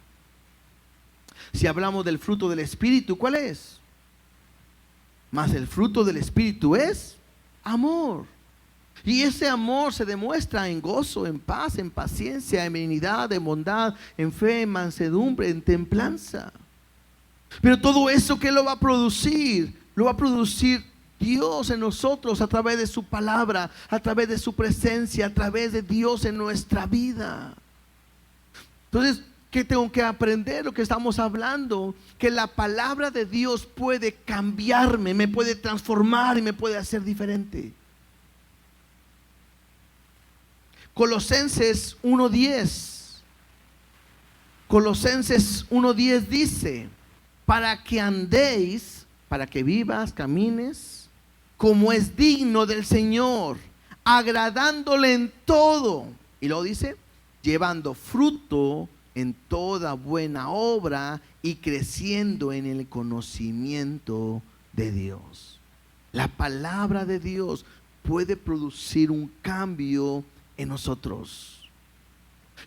Si hablamos del fruto del Espíritu, ¿cuál es? Mas el fruto del Espíritu es amor. Y ese amor se demuestra en gozo, en paz, en paciencia, en benignidad, en bondad, en fe, en mansedumbre, en templanza. Pero todo eso, ¿qué lo va a producir? Lo va a producir Dios en nosotros a través de su palabra, a través de su presencia, a través de Dios en nuestra vida. Entonces, ¿qué tengo que aprender? Lo que estamos hablando, que la palabra de Dios puede cambiarme, me puede transformar y me puede hacer diferente. Colosenses 1:10. Colosenses 1:10 dice, para que andéis, para que vivas, camines, como es digno del Señor, agradándole en todo. Y luego dice, llevando fruto en toda buena obra y creciendo en el conocimiento de Dios. La palabra de Dios puede producir un cambio en nosotros.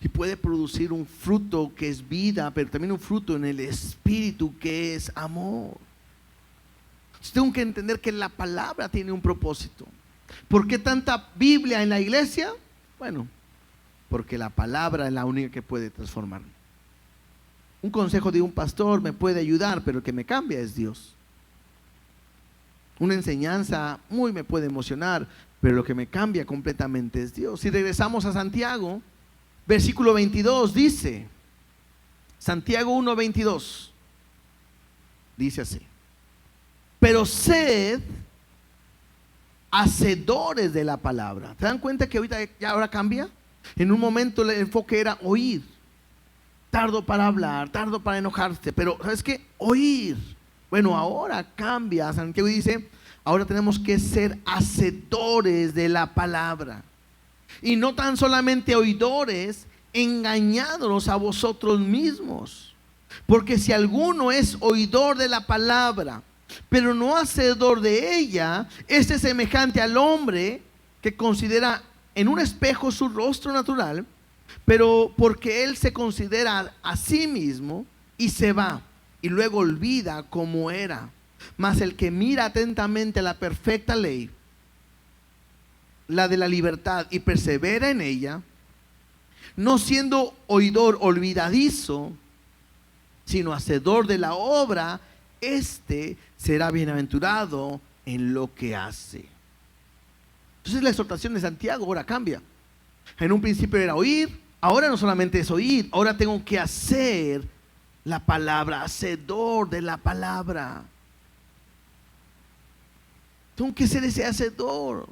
y puede producir un fruto que es vida, pero también un fruto en el espíritu que es amor. Entonces tengo que entender que la palabra tiene un propósito. ¿Por qué tanta Biblia en la iglesia? Bueno, porque la palabra es la única que puede transformarme. Un consejo de un pastor me puede ayudar, pero el que me cambia es Dios. Una enseñanza muy me puede emocionar, pero lo que me cambia completamente es Dios. Si regresamos a Santiago, versículo 22 dice, Santiago 1:22, dice así: pero sed hacedores de la palabra. ¿Te dan cuenta que ahorita ya ahora cambia? En un momento el enfoque era oír, tardo para hablar, tardo para enojarse, pero ¿sabes qué? Oír. Bueno, ahora cambia. Santiago dice, ahora tenemos que ser hacedores de la palabra. Y no tan solamente oidores, engañándonos a vosotros mismos. Porque si alguno es oidor de la palabra, pero no hacedor de ella, este es semejante al hombre que considera en un espejo su rostro natural, pero porque él se considera a sí mismo y se va y luego olvida cómo era. Mas el que mira atentamente la perfecta ley, la de la libertad, y persevera en ella, no siendo oidor olvidadizo, sino hacedor de la obra, este será bienaventurado en lo que hace. Entonces la exhortación de Santiago ahora cambia. En un principio era oír, ahora no solamente es oír, ahora tengo que hacer la palabra, hacedor de la palabra. Tengo que ser ese hacedor.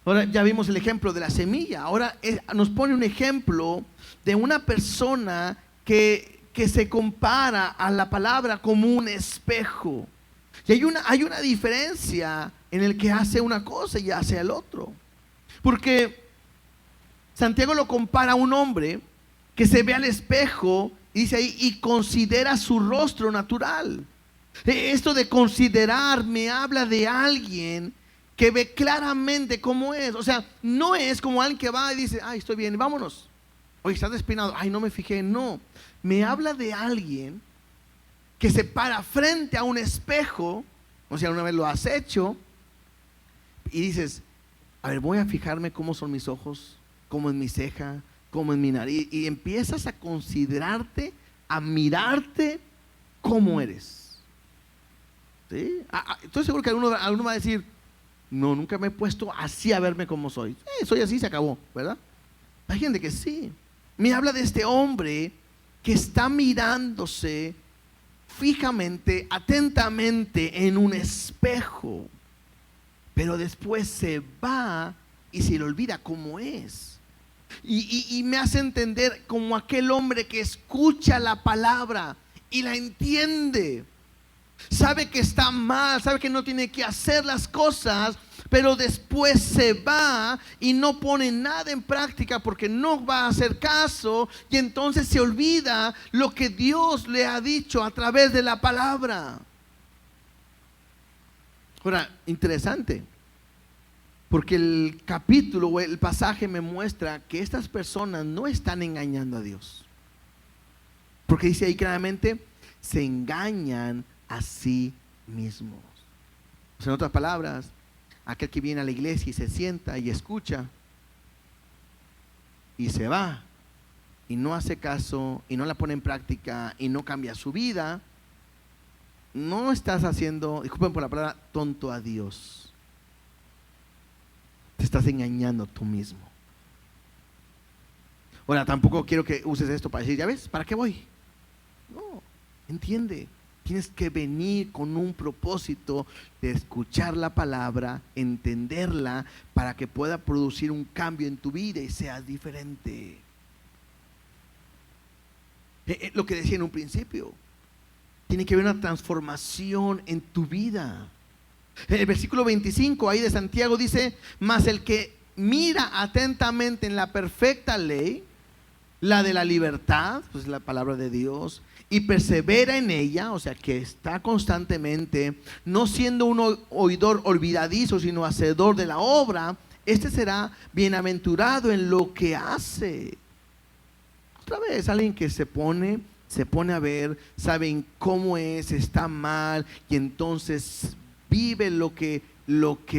Ahora ya vimos el ejemplo de la semilla. Ahora nos pone un ejemplo de una persona que se compara a la palabra como un espejo. Y hay una diferencia en el que hace una cosa y hace el otro. Porque Santiago lo compara a un hombre que se ve al espejo y dice ahí, y considera su rostro natural. Esto de considerar me habla de alguien que ve claramente cómo es. O sea, no es como alguien que va y dice, ay, estoy bien, vámonos. Oye, estás despeinado, ay, no me fijé. No, me habla de alguien que se para frente a un espejo. O sea, una vez lo has hecho y dices, a ver, voy a fijarme cómo son mis ojos, cómo es mi ceja, cómo es mi nariz, y empiezas a considerarte, a mirarte cómo eres. ¿Sí? Estoy seguro que alguno va a decir, no, nunca me he puesto así a verme como soy. Soy así, se acabó, ¿verdad? Hay gente que sí. Me habla de este hombre que está mirándose fijamente, atentamente en un espejo, pero después se va y se le olvida cómo es. Y me hace entender como aquel hombre que escucha la palabra y la entiende. Sabe que está mal, sabe que no tiene que hacer las cosas, pero después se va y no pone nada en práctica porque no va a hacer caso, y entonces se olvida lo que Dios le ha dicho a través de la palabra. Ahora, interesante, porque el capítulo o el pasaje me muestra que estas personas no están engañando a Dios, porque dice ahí claramente, se engañan a sí mismos. O sea, en otras palabras, aquel que viene a la iglesia y se sienta y escucha y se va y no hace caso y no la pone en práctica y no cambia su vida, no estás haciendo, disculpen por la palabra, tonto a Dios. Te estás engañando tú mismo. Ahora, tampoco quiero que uses esto para decir, ya ves, ¿para qué voy? No, entiende. Tienes que venir con un propósito de escuchar la palabra, entenderla, para que pueda producir un cambio en tu vida y seas diferente. Lo que decía en un principio, tiene que haber una transformación en tu vida. El versículo 25 ahí de Santiago dice, mas el que mira atentamente en la perfecta ley, la de la libertad, pues la palabra de Dios, y persevera en ella, o sea que está constantemente, no siendo un oidor olvidadizo, sino hacedor de la obra, Este será bienaventurado en lo que hace. Otra vez, alguien que se pone a ver, saben cómo es, está mal, y entonces vive lo que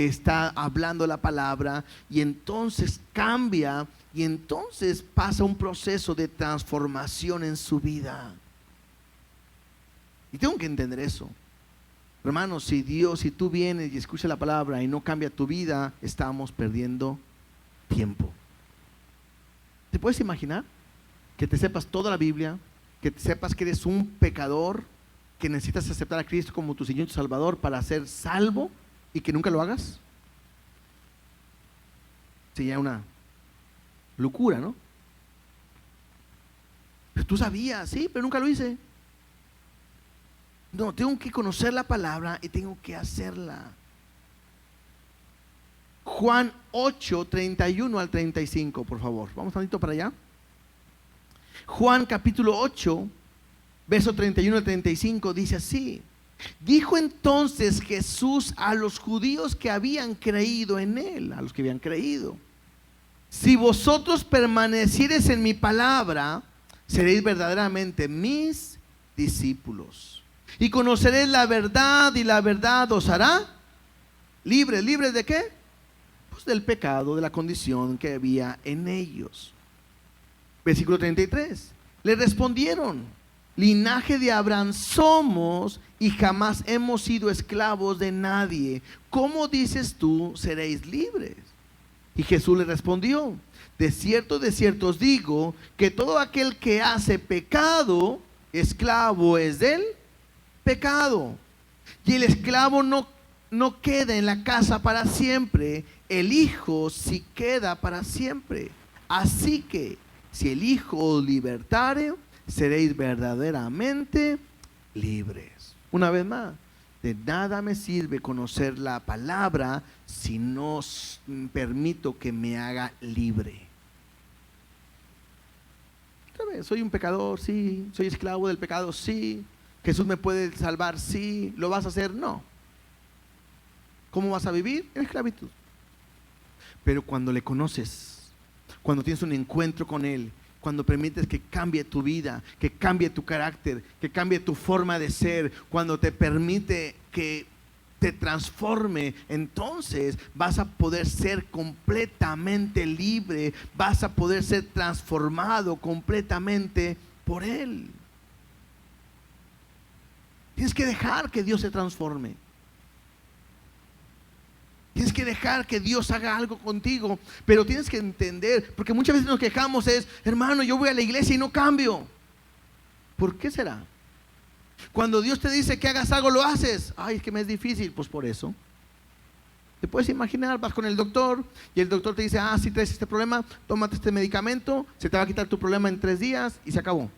está hablando la palabra, y entonces cambia, y entonces pasa un proceso de transformación en su vida. Y tengo que entender eso. Hermanos, si tú vienes y escuchas la palabra y no cambia tu vida, estamos perdiendo tiempo. ¿Te puedes imaginar que te sepas toda la Biblia, que te sepas que eres un pecador, que necesitas aceptar a Cristo como tu Señor y tu Salvador para ser salvo y que nunca lo hagas? Sería una locura, ¿no? Pero tú sabías, sí, pero nunca lo hice. No, tengo que conocer la palabra y tengo que hacerla. Juan 8, 31 al 35, por favor. Vamos tantito para allá. Juan capítulo 8, verso 31 al 35 dice así: dijo entonces Jesús a los judíos que habían creído en él, a los que habían creído: si vosotros permaneciereis en mi palabra, seréis verdaderamente mis discípulos, y conoceréis la verdad, y la verdad os hará libres. ¿Libres de qué? Pues del pecado, de la condición que había en ellos. Versículo 33. Le respondieron: linaje de Abraham somos y jamás hemos sido esclavos de nadie. ¿Cómo dices tú, seréis libres? Y Jesús le respondió: de cierto os digo, que todo aquel que hace pecado, esclavo es del pecado. Y el esclavo no queda en la casa para siempre, el Hijo sí queda para siempre. Así que si el Hijo os libertare, seréis verdaderamente libres. Una vez más, de nada me sirve conocer la palabra si no permito que me haga libre. Otra vez, soy un pecador, sí. Soy esclavo del pecado, sí. Jesús me puede salvar, sí. ¿Lo vas a hacer? No. ¿Cómo vas a vivir? En esclavitud. Pero cuando le conoces, cuando tienes un encuentro con Él, cuando permites que cambie tu vida, que cambie tu carácter, que cambie tu forma de ser, cuando te permite que te transforme, entonces vas a poder ser completamente libre, vas a poder ser transformado completamente por Él. Tienes que dejar que Dios se transforme. Tienes que dejar que Dios haga algo contigo, pero tienes que entender, porque muchas veces nos quejamos hermano, yo voy a la iglesia y no cambio. ¿Por qué será? Cuando Dios te dice que hagas algo, lo haces. Ay, es que me es difícil. Pues por eso. Te puedes imaginar, vas con el doctor y el doctor te dice: si traes este problema, tómate este medicamento, se te va a quitar tu problema en 3 días y se acabó.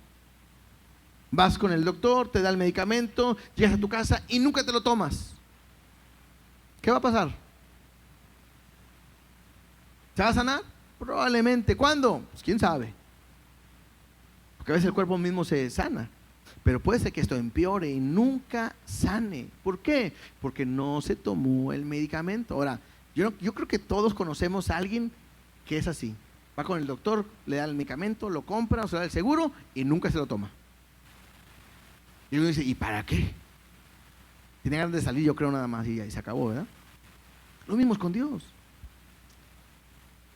Vas con el doctor, te da el medicamento, llegas a tu casa y nunca te lo tomas. ¿Qué va a pasar? ¿Se va a sanar? Probablemente. ¿Cuándo? Pues quién sabe. Porque a veces el cuerpo mismo se sana. Pero puede ser que esto empeore y nunca sane. ¿Por qué? Porque no se tomó el medicamento. Ahora, yo creo que todos conocemos a alguien que es así. Va con el doctor, le da el medicamento, lo compra, o se da el seguro y nunca se lo toma. Y uno dice: ¿y para qué? Tiene ganas de salir, yo creo, nada más, y ahí se acabó, ¿verdad? Lo mismo es con Dios.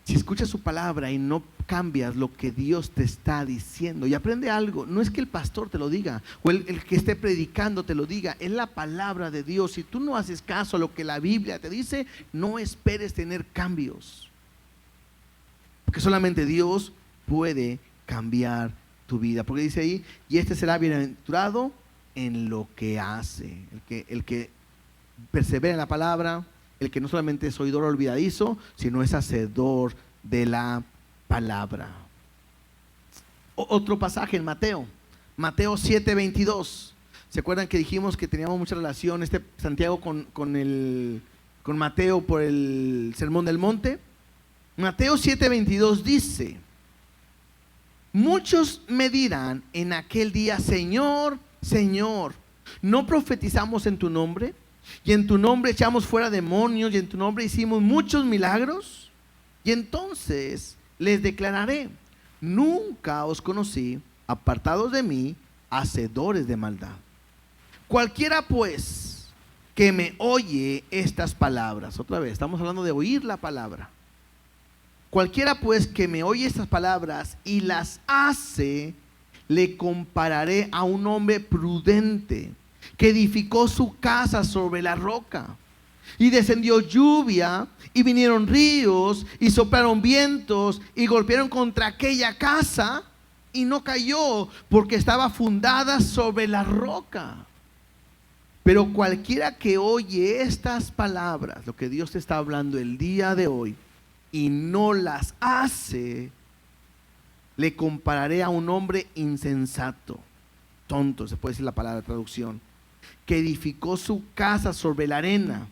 Si escuchas su palabra y no cambias lo que Dios te está diciendo, y aprende algo, no es que el pastor te lo diga o el que esté predicando te lo diga, es la palabra de Dios. Si tú no haces caso a lo que la Biblia te dice, no esperes tener cambios, porque solamente Dios puede cambiar tu vida. Porque dice ahí: y este será bienaventurado en lo que hace. El que persevera en la palabra, el que no solamente es oidor olvidadizo, sino es hacedor de la palabra. Otro pasaje en Mateo 7:22. ¿Se acuerdan que dijimos que teníamos mucha relación Santiago con Mateo por el Sermón del Monte? Mateo 7:22 dice: muchos me dirán en aquel día: Señor, Señor, ¿no profetizamos en tu nombre? Y en tu nombre echamos fuera demonios, y en tu nombre hicimos muchos milagros. Y entonces les declararé: nunca os conocí, apartados de mí, hacedores de maldad. Cualquiera pues que me oye estas palabras, otra vez, estamos hablando de oír la palabra. Cualquiera pues que me oye estas palabras y las hace, le compararé a un hombre prudente que edificó su casa sobre la roca. Y descendió lluvia, y vinieron ríos, y soplaron vientos, y golpearon contra aquella casa, y no cayó, porque estaba fundada sobre la roca. Pero cualquiera que oye estas palabras, lo que Dios te está hablando el día de hoy, y no las hace, le compararé a un hombre insensato, tonto, se puede decir la palabra traducción, que edificó su casa sobre la arena,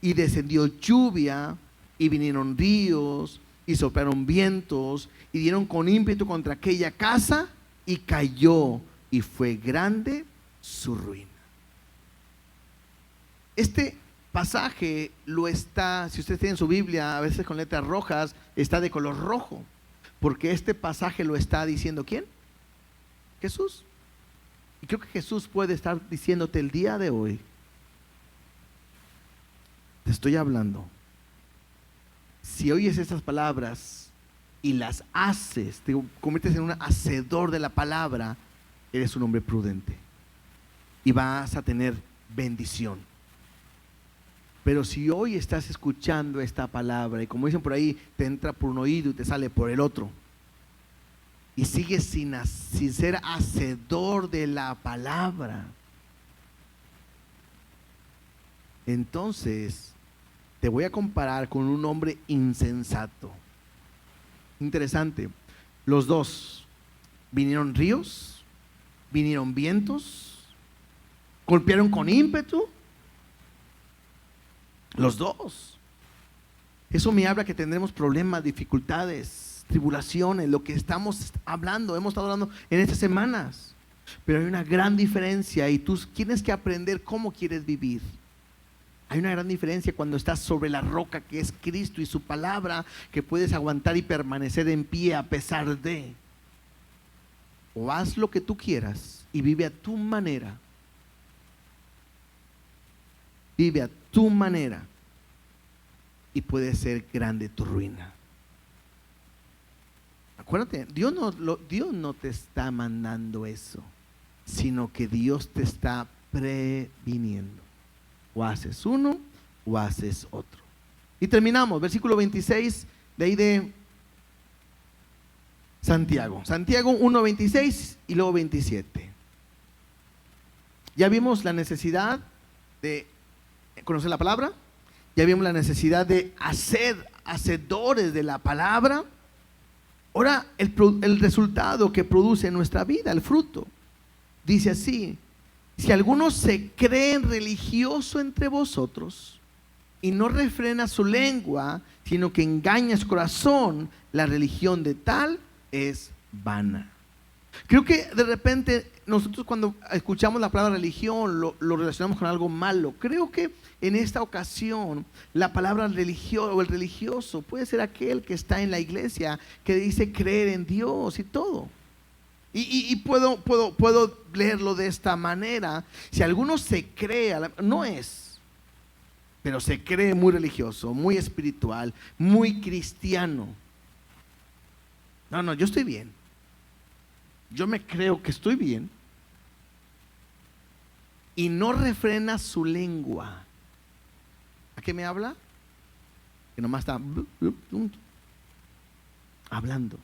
y descendió lluvia, y vinieron ríos, y soplaron vientos, y dieron con ímpetu contra aquella casa, y cayó, y fue grande su ruina. Este pasaje lo está, si ustedes tienen su Biblia, a veces con letras rojas, está de color rojo, porque este pasaje lo está diciendo ¿quién? Jesús. Y creo que Jesús puede estar diciéndote el día de hoy: te estoy hablando. Si oyes estas palabras y las haces, te conviertes en un hacedor de la palabra, eres un hombre prudente y vas a tener bendición. Pero si hoy estás escuchando esta palabra y, como dicen por ahí, te entra por un oído y te sale por el otro, y sigues sin ser hacedor de la palabra, entonces te voy a comparar con un hombre insensato. Interesante. Los dos, vinieron ríos, vinieron vientos, golpearon con ímpetu. Los dos. Eso me habla que tendremos problemas, dificultades, tribulaciones, lo que estamos hablando, hemos estado hablando en estas semanas. Pero hay una gran diferencia y tú tienes que aprender cómo quieres vivir. Hay una gran diferencia cuando estás sobre la roca que es Cristo y su palabra, que puedes aguantar y permanecer en pie a pesar de. O haz lo que tú quieras y vive a tu manera. Vive a tu manera y puede ser grande tu ruina. Acuérdate, Dios no te está mandando eso, sino que Dios te está previniendo. O haces uno o haces otro. Y terminamos, versículo 26 de ahí de Santiago. Santiago 1:26 y luego 27. Ya vimos la necesidad de conocer la palabra, ya vimos la necesidad de hacer hacedores de la palabra. Ahora el resultado que produce en nuestra vida, el fruto, dice así: si alguno se cree religioso entre vosotros y no refrena su lengua, sino que engaña su corazón, la religión de tal es vana. Creo que de repente nosotros, cuando escuchamos la palabra religión, lo relacionamos con algo malo. Creo que en esta ocasión la palabra religioso o el religioso puede ser aquel que está en la iglesia, que dice creer en Dios y todo. Y puedo leerlo de esta manera: si alguno se cree, no es, pero se cree muy religioso, muy espiritual, muy cristiano. No, yo estoy bien. Yo me creo que estoy bien. Y no refrena su lengua. ¿A qué me habla? Que nomás está hablando.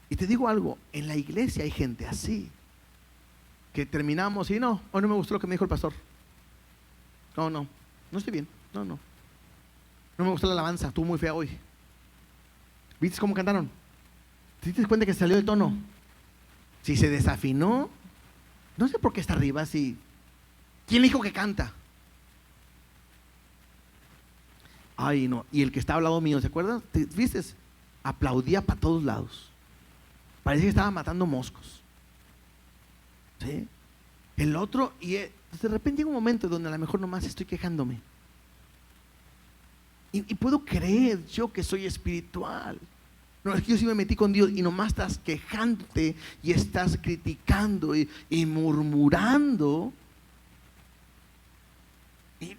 Y te digo algo, en la iglesia hay gente así, que terminamos y no, hoy no me gustó lo que me dijo el pastor. No estoy bien, no me gustó la alabanza, estuvo muy fea hoy. ¿Viste cómo cantaron? ¿Te diste cuenta que salió del tono? Si se desafinó, no sé por qué está arriba. Si, ¿quién dijo que canta? Ay, no. Y el que estaba al lado mío, ¿se acuerdan? ¿Viste? Aplaudía para todos lados. Parecía que estaba matando moscos. ¿Sí? El otro, y de repente llega un momento donde a lo mejor nomás estoy quejándome. Y puedo creer yo que soy espiritual. No, es que yo sí me metí con Dios y nomás estás quejándote y estás criticando y murmurando.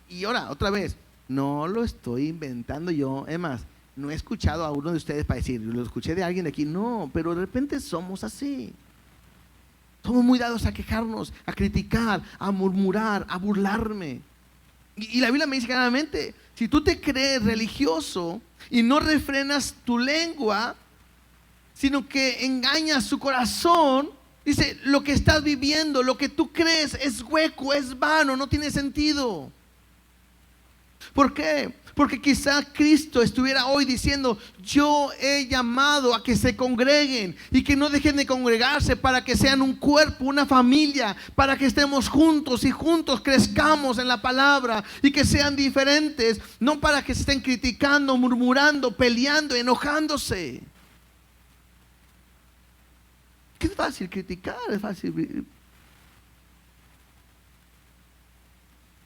Y ahora, otra vez, no lo estoy inventando yo. Es más, no he escuchado a uno de ustedes para decir, lo escuché de alguien de aquí. No, pero de repente somos así. Somos muy dados a quejarnos, a criticar, a murmurar, a burlarme. Y la Biblia me dice claramente, si tú te crees religioso y no refrenas tu lengua, sino que engañas tu corazón, dice, lo que estás viviendo, lo que tú crees es hueco, es vano, no tiene sentido. ¿Por qué? Porque quizá Cristo estuviera hoy diciendo, yo he llamado a que se congreguen y que no dejen de congregarse para que sean un cuerpo, una familia, para que estemos juntos y juntos crezcamos en la palabra y que sean diferentes, no para que se estén criticando, murmurando, peleando, enojándose. Que es fácil criticar, es fácil.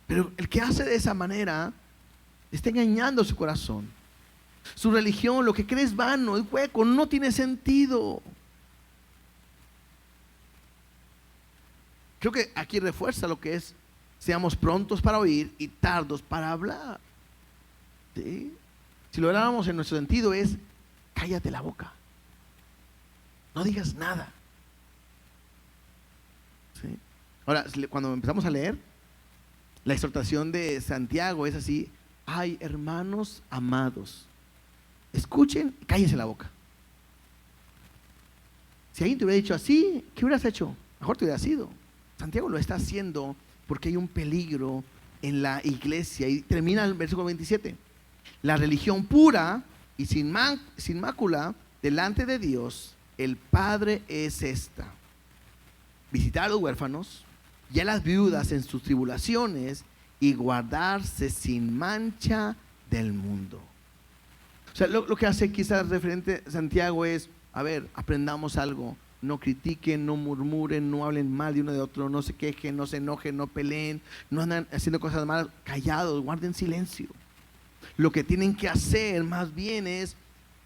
Pero el que hace de esa manera está engañando su corazón. Su religión, lo que cree es vano, es hueco, no tiene sentido. Creo que aquí refuerza lo que es: seamos prontos para oír y tardos para hablar. ¿Sí? Si lo habláramos en nuestro sentido es: cállate la boca, no digas nada. ¿Sí? Ahora, cuando empezamos a leer, la exhortación de Santiago es así: ay, hermanos amados, escuchen, cállense la boca. Si alguien te hubiera dicho así, ¿qué hubieras hecho? Mejor te hubiera sido. Santiago lo está haciendo porque hay un peligro en la iglesia. Y termina el versículo 27. La religión pura y sin mácula delante de Dios, el Padre, es esta: visitar a los huérfanos y a las viudas en sus tribulaciones y guardarse sin mancha del mundo. O sea, lo que hace quizás referente Santiago es: a ver, aprendamos algo. No critiquen, no murmuren, no hablen mal de uno de otro, no se quejen, no se enojen, no peleen, no andan haciendo cosas malas. Callados, guarden silencio. Lo que tienen que hacer más bien es: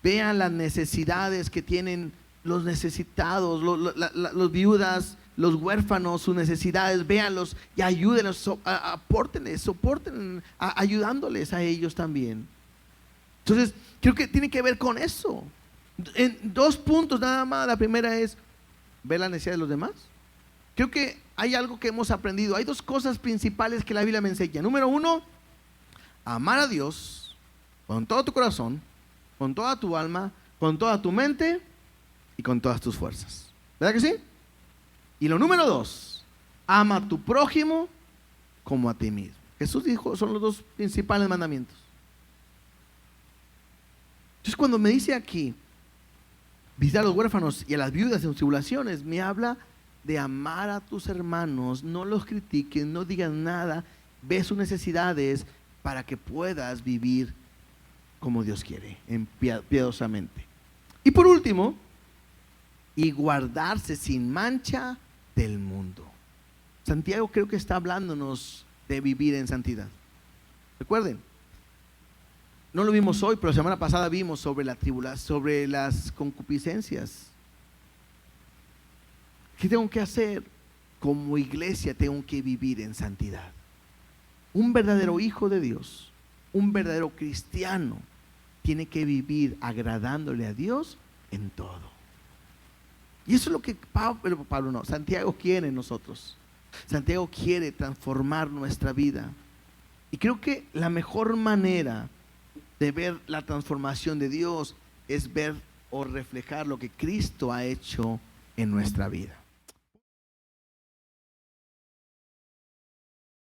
vean las necesidades que tienen los necesitados, los viudas, los huérfanos, sus necesidades, véanlos y ayúdenlos, apórtenles, soporten, ayudándoles a ellos también. Entonces, creo que tiene que ver con eso. En 2 puntos nada más. La primera es ver la necesidad de los demás. Creo que hay algo que hemos aprendido. Hay 2 cosas principales que la Biblia me enseña. Número 1, amar a Dios con todo tu corazón, con toda tu alma, con toda tu mente y con todas tus fuerzas. ¿Verdad que sí? Y lo número 2, ama a tu prójimo como a ti mismo. Jesús dijo, son los 2 principales mandamientos. Entonces, cuando me dice aquí visitar a los huérfanos y a las viudas en sus tribulaciones, me habla de amar a tus hermanos. No los critiques, no digas nada, ve sus necesidades para que puedas vivir como Dios quiere, piadosamente. Y por último, y guardarse sin mancha del mundo. Santiago creo que está hablándonos de vivir en santidad. Recuerden, no lo vimos hoy, pero la semana pasada vimos sobre la tribulación, sobre las concupiscencias. ¿Qué tengo que hacer? Como iglesia tengo que vivir en santidad. Un verdadero hijo de Dios, un verdadero cristiano, tiene que vivir agradándole a Dios en todo. Y eso es lo que Santiago quiere en nosotros. Santiago quiere transformar nuestra vida. Y creo que la mejor manera de ver la transformación de Dios es ver o reflejar lo que Cristo ha hecho en nuestra vida.